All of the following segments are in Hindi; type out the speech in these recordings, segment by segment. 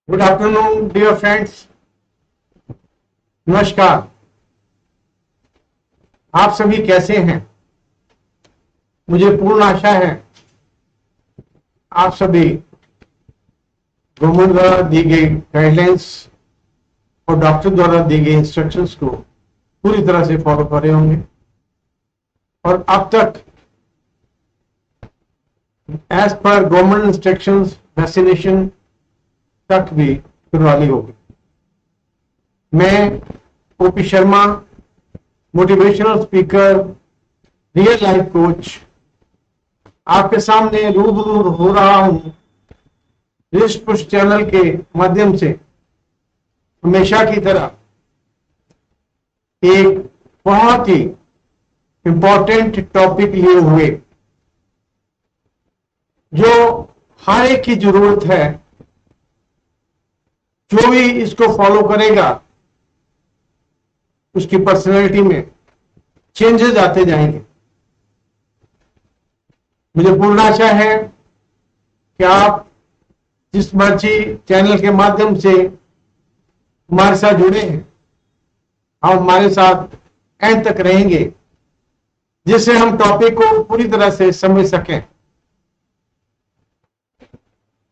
Good afternoon dear friends. नमस्कार। आप सभी कैसे हैं? मुझे पूर्ण आशा है आप सभी गवर्नमेंट द्वारा दी गई गाइडलाइंस और डॉक्टर द्वारा दी गई इंस्ट्रक्शंस को पूरी तरह से फॉलो कर रहे होंगे और अब तक as per government instructions vaccination तक भी करवाली होगी। मैं OP Sharma, motivational speaker, real life coach, आपके सामने रूबरू हो रहा हूं रिस्ट पुश चैनल के माध्यम से। हमेशा की तरह एक बहुत ही इंपॉर्टेंट टॉपिक लिए हुए, जो हर एक की जरूरत है। जो भी इसको फॉलो करेगा उसकी पर्सनैलिटी में चेंजेस आते जाएंगे। मुझे पूर्ण आशा है कि आप जिस मर्जी चैनल के माध्यम से हमारे साथ जुड़े हैं, आप हमारे साथ एंड तक रहेंगे, जिससे हम टॉपिक को पूरी तरह से समझ सकें।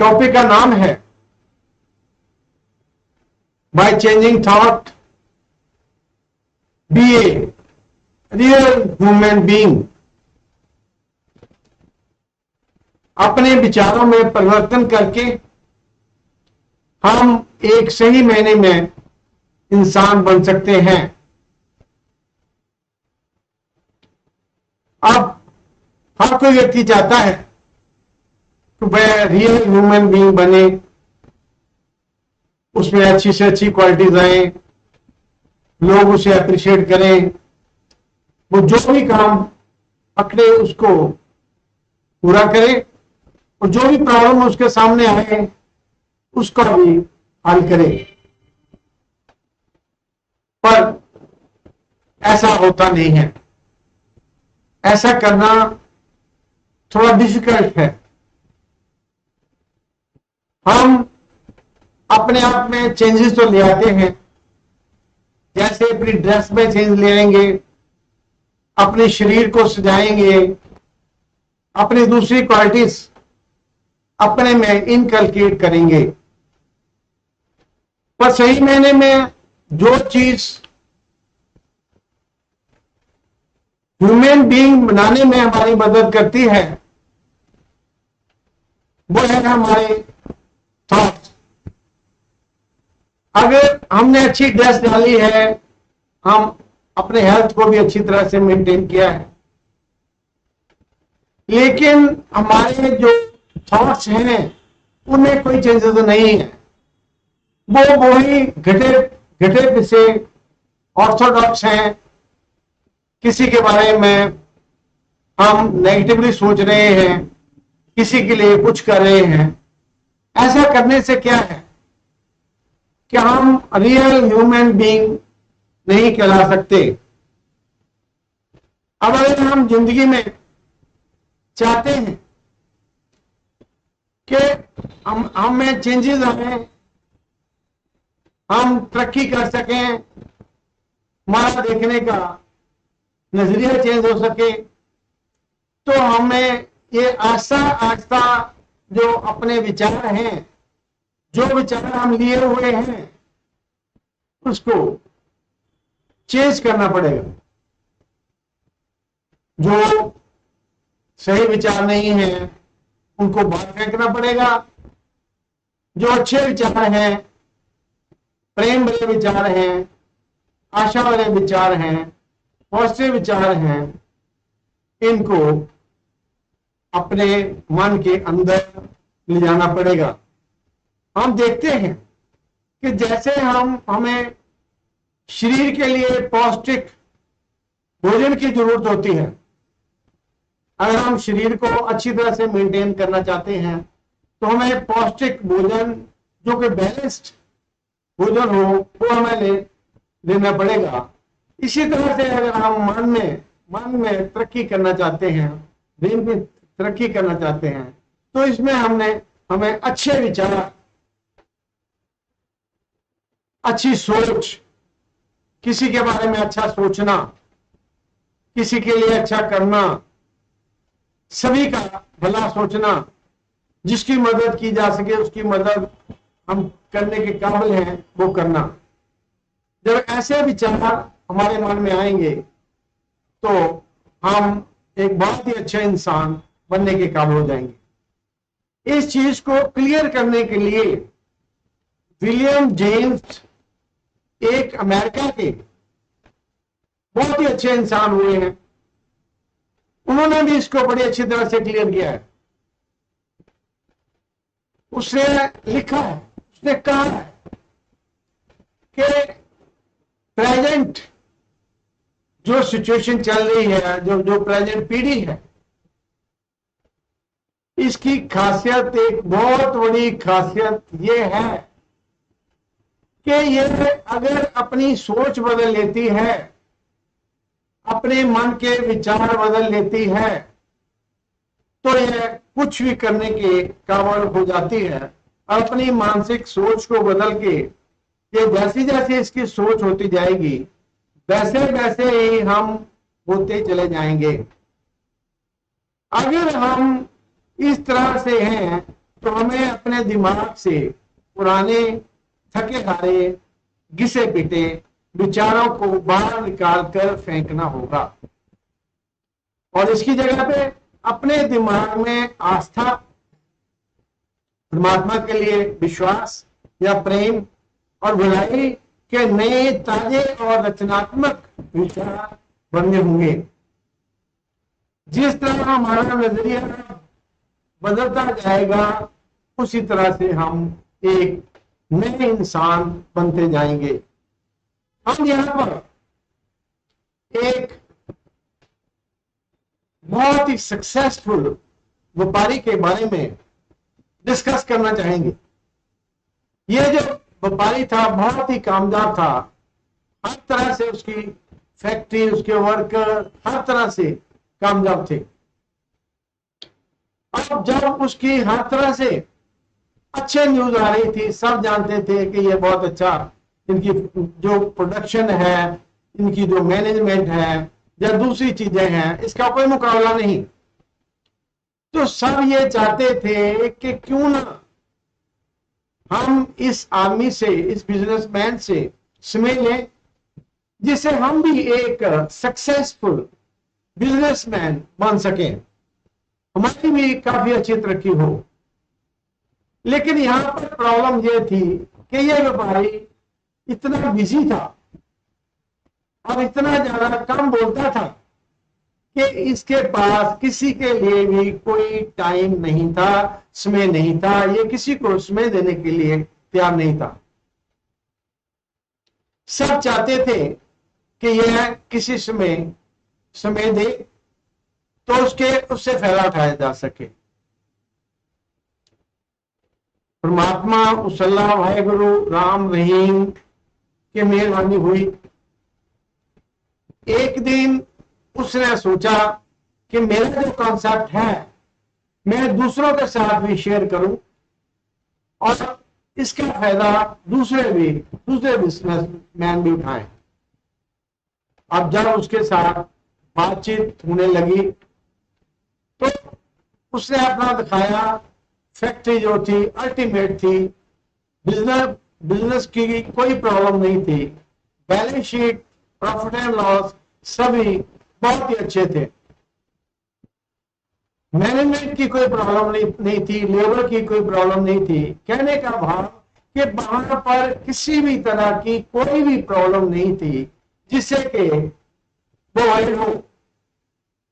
टॉपिक का नाम है By changing thought, be a real human being। अपने विचारों में परिवर्तन करके हम एक सही मायने में इंसान बन सकते हैं। अब हर कोई व्यक्ति चाहता है कि वह रियल ह्यूमन बीइंग बने, उसमें अच्छी से अच्छी क्वालिटीज आए, लोग उसे अप्रिशिएट करें, वो जो भी काम पकड़े उसको पूरा करे और जो भी प्रॉब्लम उसके सामने आए उसका भी हल करे। पर ऐसा होता नहीं है। ऐसा करना थोड़ा डिफिकल्ट है। हम अपने आप में चेंजेस तो ले आते हैं, जैसे अपनी ड्रेस में चेंज ले आएंगे, अपने शरीर को सजाएंगे, अपनी दूसरी क्वालिटीज अपने में इनकलकेट करेंगे। पर सही मायने में जो चीज ह्यूमन बीइंग बनाने में हमारी मदद करती है वो है हमारे थॉट्स। अगर हमने अच्छी ड्रेस डाली है, हम अपने हेल्थ को भी अच्छी तरह से मेंटेन किया है, लेकिन हमारे जो थॉट्स हैं उनमें कोई चेंजेस नहीं है। वो वही घटे घटे पिसे ऑर्थोडॉक्स हैं। किसी के बारे में हम नेगेटिवली सोच रहे हैं, किसी के लिए कुछ कर रहे हैं। ऐसा करने से क्या है कि हम रियल ह्यूमन बीइंग नहीं कहला सकते। अब अगर हम जिंदगी में चाहते हैं कि हम में चेंजेस आए, हम तरक्की कर सकें, हमारा देखने का नजरिया चेंज हो सके, तो हमें ये आस्ता आस्ता जो अपने विचार हैं, जो विचार हम लिए हुए हैं, उसको चेंज करना पड़ेगा। जो सही विचार नहीं है उनको बाहर फेंकना पड़ेगा। जो अच्छे विचार हैं, प्रेम भरे विचार हैं, आशा वाले विचार हैं, पॉजिटिव विचार हैं, इनको अपने मन के अंदर ले जाना पड़ेगा। हम देखते हैं कि जैसे हमें शरीर के लिए पौष्टिक भोजन की जरूरत होती है, अगर हम शरीर को अच्छी तरह से मेंटेन करना चाहते हैं तो हमें पौष्टिक भोजन, जो कि बैलेंस्ड भोजन हो, वो हमें लेना पड़ेगा। इसी तरह से अगर हम मन में तरक्की करना चाहते हैं, ब्रेन में तरक्की करना चाहते हैं, तो इसमें हमें अच्छे विचार अच्छी सोच, किसी के बारे में अच्छा सोचना, किसी के लिए अच्छा करना, सभी का भला सोचना, जिसकी मदद की जा सके उसकी मदद हम करने के काबिल हैं वो करना। जब ऐसे विचार हमारे मन में आएंगे तो हम एक बहुत ही अच्छे इंसान बनने के काबिल हो जाएंगे। इस चीज को क्लियर करने के लिए विलियम जेम्स एक अमेरिका के बहुत ही अच्छे इंसान हुए हैं, उन्होंने भी इसको बड़ी अच्छी तरह से क्लियर किया है। उसने लिखा है, उसने कहा है कि प्रेजेंट जो सिचुएशन चल रही है, जो प्रेजेंट पीढ़ी है, इसकी खासियत, एक बहुत बड़ी खासियत ये है कि ये अगर अपनी सोच बदल लेती है, अपने मन के विचार बदल लेती है, तो यह कुछ भी करने के काबिल हो जाती है। और अपनी मानसिक सोच को बदल के, ये जैसी जैसी इसकी सोच होती जाएगी वैसे वैसे ही हम होते चले जाएंगे। अगर हम इस तरह से हैं तो हमें अपने दिमाग से पुराने थके हारे घिसे पिटे विचारों को बाहर निकाल कर फेंकना होगा और इसकी जगह पे अपने दिमाग में आस्था, परमात्मा के लिए विश्वास या प्रेम और भलाई के नए ताजे और रचनात्मक विचार बनने होंगे। जिस तरह हमारा नजरिया बदलता जाएगा उसी तरह से हम एक नए इंसान बनते जाएंगे। हम यहां पर एक बहुत ही सक्सेसफुल व्यापारी के बारे में डिस्कस करना चाहेंगे। ये जो व्यापारी था बहुत ही कामयाब था, हर तरह से उसकी फैक्ट्री, उसके वर्कर हर तरह से कामयाब थे। अब जब उसकी हर तरह से अच्छे न्यूज आ रही थी, सब जानते थे कि ये बहुत अच्छा, इनकी जो प्रोडक्शन है, इनकी जो मैनेजमेंट है या दूसरी चीजें हैं, इसका कोई मुकाबला नहीं। तो सब ये चाहते थे कि क्यों ना हम इस आदमी से, इस बिजनेसमैन से समय लें, जिससे हम भी एक सक्सेसफुल बिजनेसमैन बन सकें, हमारी भी काफी अच्छी तरक्की हो। लेकिन यहां पर प्रॉब्लम यह थी कि यह व्यापारी इतना बिजी था और इतना ज्यादा कम बोलता था कि इसके पास किसी के लिए भी कोई टाइम नहीं था, समय नहीं था, ये किसी को समय देने के लिए तैयार नहीं था। सब चाहते थे कि यह किसी समय दे तो उससे फायदा उठाया जा सके। परमात्मा उसल्ला वाहेगुरु राम रहीम की मेहरबानी हुई। एक दिन उसने सोचा कि मेरा जो कॉन्सेप्ट है मैं दूसरों के साथ भी शेयर करूं और इसका फायदा दूसरे बिजनेसमैन भी उठाएं। अब जब उसके साथ बातचीत होने लगी तो उसने अपना दिखाया, फैक्ट्री जो थी अल्टीमेट थी, बिजनेस की कोई प्रॉब्लम नहीं थी, balance sheet, profit and loss सभी बहुत ही अच्छे थे, मैनेजमेंट की कोई प्रॉब्लम नहीं थी, लेबर की कोई प्रॉब्लम नहीं थी। कहने का भाव कि वहां पर किसी भी तरह की कोई भी प्रॉब्लम नहीं थी जिससे कि वो वाइड हो,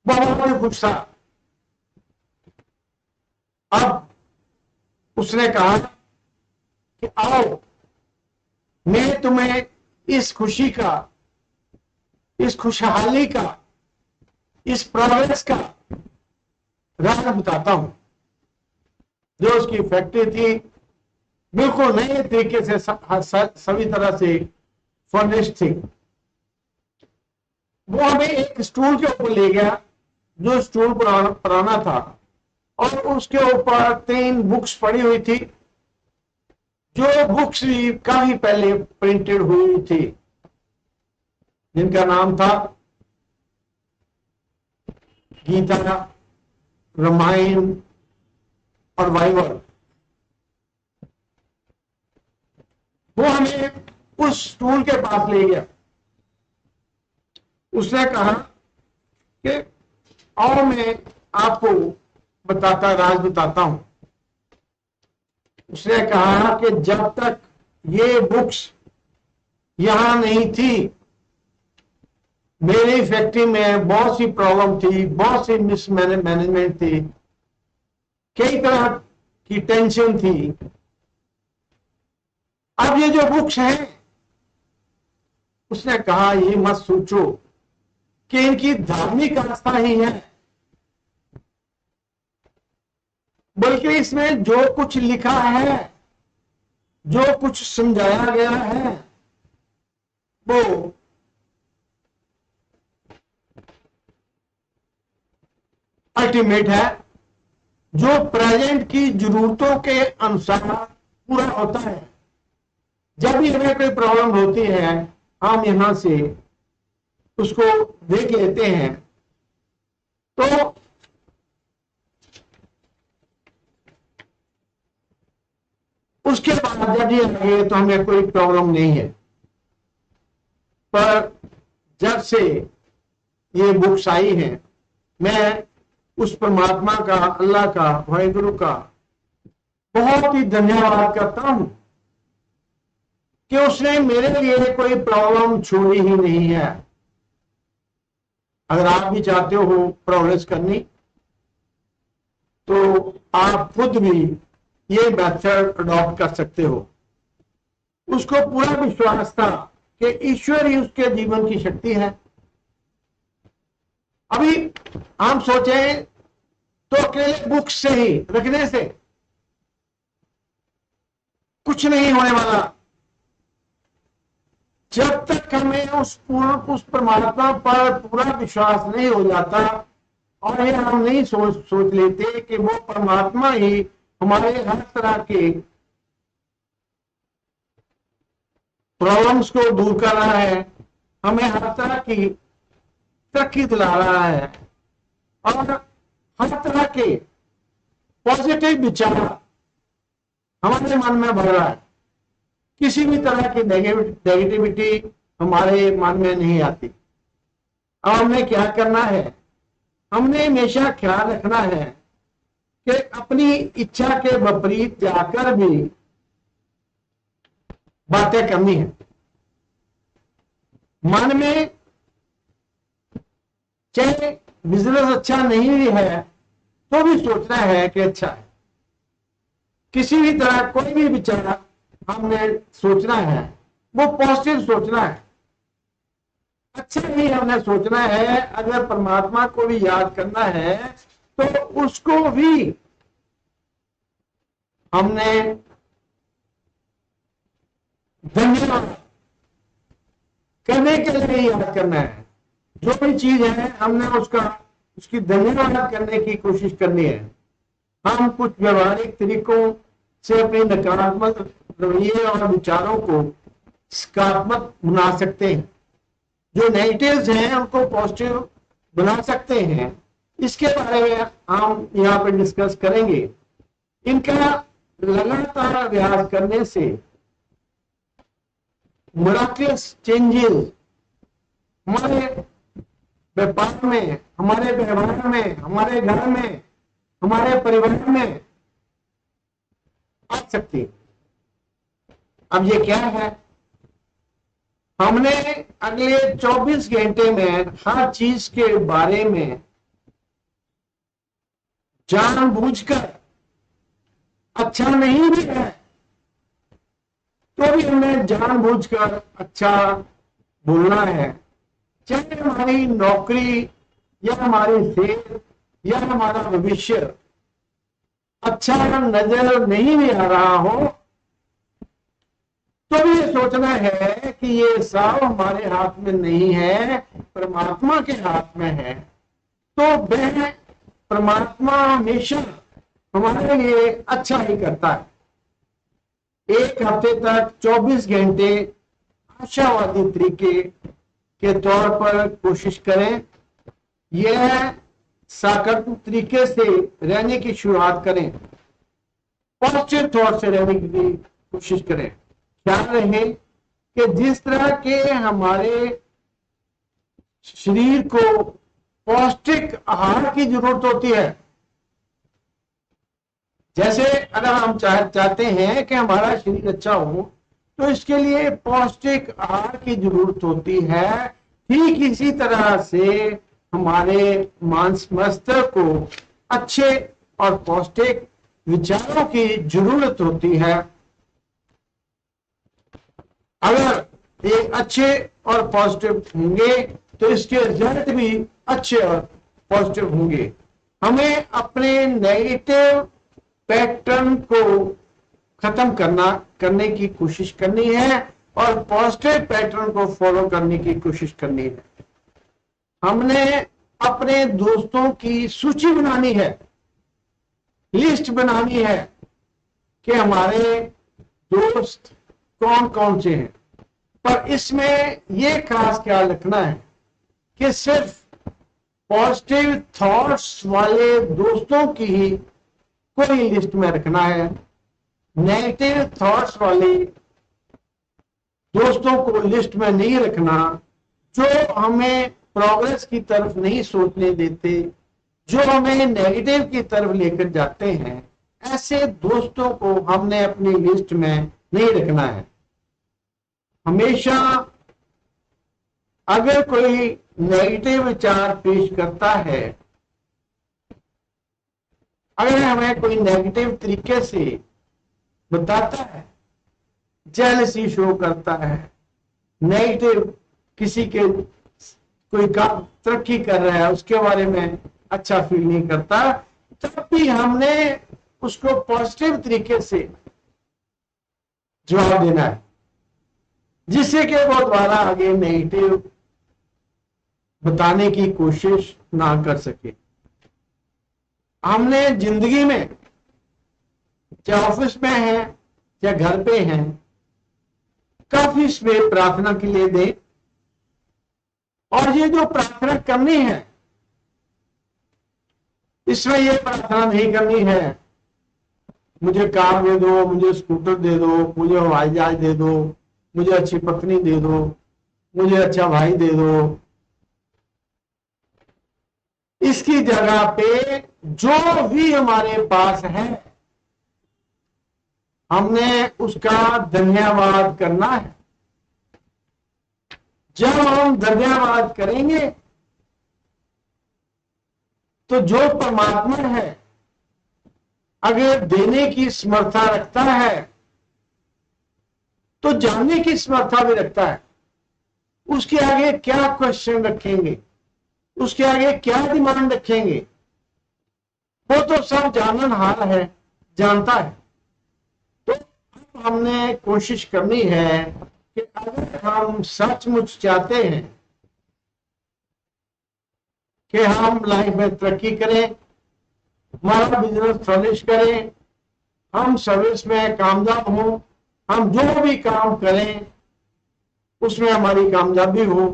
बहुत ही खुश था। अब उसने कहा कि आओ मैं तुम्हें इस खुशी का, इस खुशहाली का, इस प्रोग्रेस का राज बताता हूं। जो उसकी फैक्ट्री थी बिल्कुल नए तरीके से सभी तरह से फर्निश्ड थी। वो हमें एक स्टूल के ऊपर ले गया, जो स्टूल पुराना था, और उसके ऊपर 3 बुक्स पड़ी हुई थी। जो बुक्स भी काफी पहले प्रिंटेड हुई थी, जिनका नाम था गीता, रामायण और बाइबल, वो हमें उस स्टूल के पास ले गया। उसने कहा कि और मैं आपको राज बताता हूं। उसने कहा कि जब तक ये बुक्स यहां नहीं थी, मेरी फैक्ट्री में बहुत सी प्रॉब्लम थी, बहुत सी मिसमैनेजमेंट थी, कई तरह की टेंशन थी। अब ये जो बुक्स हैं, उसने कहा ये मत सोचो कि इनकी धार्मिक आस्था ही है, बल्कि इसमें जो कुछ लिखा है, जो कुछ समझाया गया है, वो अल्टीमेट है, जो प्रेजेंट की जरूरतों के अनुसार पूरा होता है। जब भी हमें कोई प्रॉब्लम होती है, हम यहां से उसको देख लेते हैं, तो उसके बाद जब ये आए तो हमें कोई प्रॉब्लम नहीं है। पर जब से ये बुक्स आई हैं, मैं उस परमात्मा का, अल्लाह का, वाहिगुरु का बहुत ही धन्यवाद करता हूं कि उसने मेरे लिए कोई प्रॉब्लम छोड़ी ही नहीं है। अगर आप भी चाहते हो प्रोग्रेस करनी, तो आप खुद भी ये मेथड अडॉप्ट कर सकते हो। उसको पूरा विश्वास था कि ईश्वर ही उसके जीवन की शक्ति है। अभी हम सोचें तो अकेले बुक्स से ही रखने से कुछ नहीं होने वाला। जब तक हमें उस परमात्मा पर पूरा विश्वास नहीं हो जाता, और ये हम नहीं सोच लेते कि वो परमात्मा ही हमारे हर तरह के प्रॉब्लम्स को दूर कर रहा है, हमें हर तरह की तरक्की दिला रहा है, और हर तरह के पॉजिटिव विचार हमारे मन में भर रहा है। किसी भी तरह की नेगेटिविटी हमारे मन में नहीं आती। अब हमें क्या करना है? हमने हमेशा ख्याल रखना है कि अपनी इच्छा के विपरीत जाकर भी बातें करनी है। मन में चाहे बिजनेस अच्छा नहीं भी है, तो भी सोचना है कि अच्छा है। किसी भी तरह कोई भी विचार हमने सोचना है, वो पॉजिटिव सोचना है, अच्छा ही हमने सोचना है। अगर परमात्मा को भी याद करना है, तो उसको भी हमने धन्यवाद करने के लिए याद करना है। जो भी चीज है, हमने उसकी धन्यवाद करने की कोशिश करनी है। हम कुछ व्यवहारिक तरीकों से अपने नकारात्मक रवैये और विचारों को सकारात्मक बना सकते हैं। जो नेगेटिव्स हैं, उनको पॉजिटिव बना सकते हैं। इसके बारे में हम यहाँ पे डिस्कस करेंगे। इनका लगातार अभ्यास करने से मिराकल्स चेंजेस हमारे व्यापार में, हमारे व्यवहार में, हमारे घर में, हमारे परिवार में आ सकती। अब ये क्या है? हमने अगले 24 घंटे में हर चीज के बारे में जानबूझकर, अच्छा नहीं भी है तो भी हमें जानबूझकर अच्छा बोलना है। चाहे हमारी नौकरी या हमारी सेहत या हमारा भविष्य अच्छा नजर नहीं भी आ रहा हो, तो भी ये सोचना है कि ये सब हमारे हाथ में नहीं है, परमात्मा के हाथ में है। तो वह परमात्मा हमेशा हमारे लिए अच्छा ही करता है। एक हफ्ते तक 24 घंटे आशावादी तरीके के तौर पर कोशिश करें। यह सकारात्मक तरीके से रहने की शुरुआत करें, पॉजिटिव थॉट से रहने की कोशिश करें। ख्याल रहे कि जिस तरह के हमारे शरीर को पौष्टिक आहार की जरूरत होती है, जैसे अगर हम चाहते हैं कि हमारा शरीर अच्छा हो तो इसके लिए पौष्टिक आहार की जरूरत होती है, ठीक इसी तरह से हमारे मस्तिष्क को अच्छे और पौष्टिक विचारों की जरूरत होती है। अगर ये अच्छे और पॉजिटिव होंगे तो इसके रिजल्ट भी अच्छे और पॉजिटिव होंगे। हमें अपने नेगेटिव पैटर्न को खत्म करने की कोशिश करनी है और पॉजिटिव पैटर्न को फॉलो करने की कोशिश करनी है। हमने अपने दोस्तों की सूची बनानी है, लिस्ट बनानी है कि हमारे दोस्त कौन कौन से हैं, पर इसमें यह खास ख्याल रखना है कि सिर्फ पॉजिटिव थॉट्स वाले दोस्तों की ही कोई लिस्ट में रखना है। नेगेटिव थॉट्स वाले दोस्तों को लिस्ट में नहीं रखना, जो हमें प्रोग्रेस की तरफ नहीं सोचने देते, जो हमें नेगेटिव की तरफ लेकर जाते हैं। ऐसे दोस्तों को हमने अपनी लिस्ट में नहीं रखना है। हमेशा अगर कोई नेगेटिव विचार पेश करता है, अगर हमें कोई नेगेटिव तरीके से बताता है, जेलसी शो करता है, नेगेटिव किसी के कोई काम तरक्की कर रहा है उसके बारे में अच्छा फील नहीं करता, तब भी हमने उसको पॉजिटिव तरीके से जवाब देना है, जिससे कि वो दोबारा आगे नेगेटिव बताने की कोशिश ना कर सके। हमने जिंदगी में, चाहे ऑफिस में है या घर पे हैं, काफी समय प्रार्थना के लिए दें। और ये जो प्रार्थना करनी है, इसमें ये प्रार्थना नहीं करनी है मुझे कार दे दो, मुझे स्कूटर दे दो, मुझे हवाई जहाज दे दो, मुझे अच्छी पत्नी दे दो, मुझे अच्छा भाई दे दो। इसकी जगह पे जो भी हमारे पास है हमने उसका धन्यवाद करना है। जब हम धन्यवाद करेंगे तो जो परमात्मा है अगर देने की समर्था रखता है तो जानने की समर्था भी रखता है। उसके आगे क्या क्वेश्चन रखेंगे, उसके आगे क्या डिमांड रखेंगे, वो तो सब जाननहार है, जानता है। तो हमने कोशिश करनी है कि अगर हम सचमुच चाहते हैं कि हम लाइफ में तरक्की करें, हमारा बिजनेस फ्लरिश करें, हम सर्विस में कामयाब हों, हम जो भी काम करें उसमें हमारी कामयाबी हो,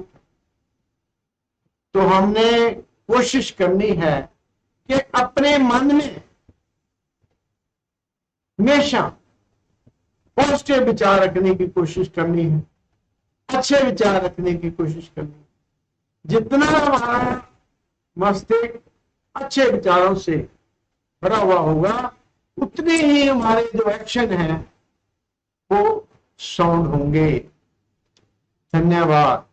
तो हमने कोशिश करनी है कि अपने मन में हमेशा पॉजिटिव विचार रखने की कोशिश करनी है, अच्छे विचार रखने की कोशिश करनी है। जितना हमारा मस्तिष्क अच्छे विचारों से भरा हुआ होगा, उतने ही हमारे जो एक्शन हैं वो साउंड होंगे। धन्यवाद।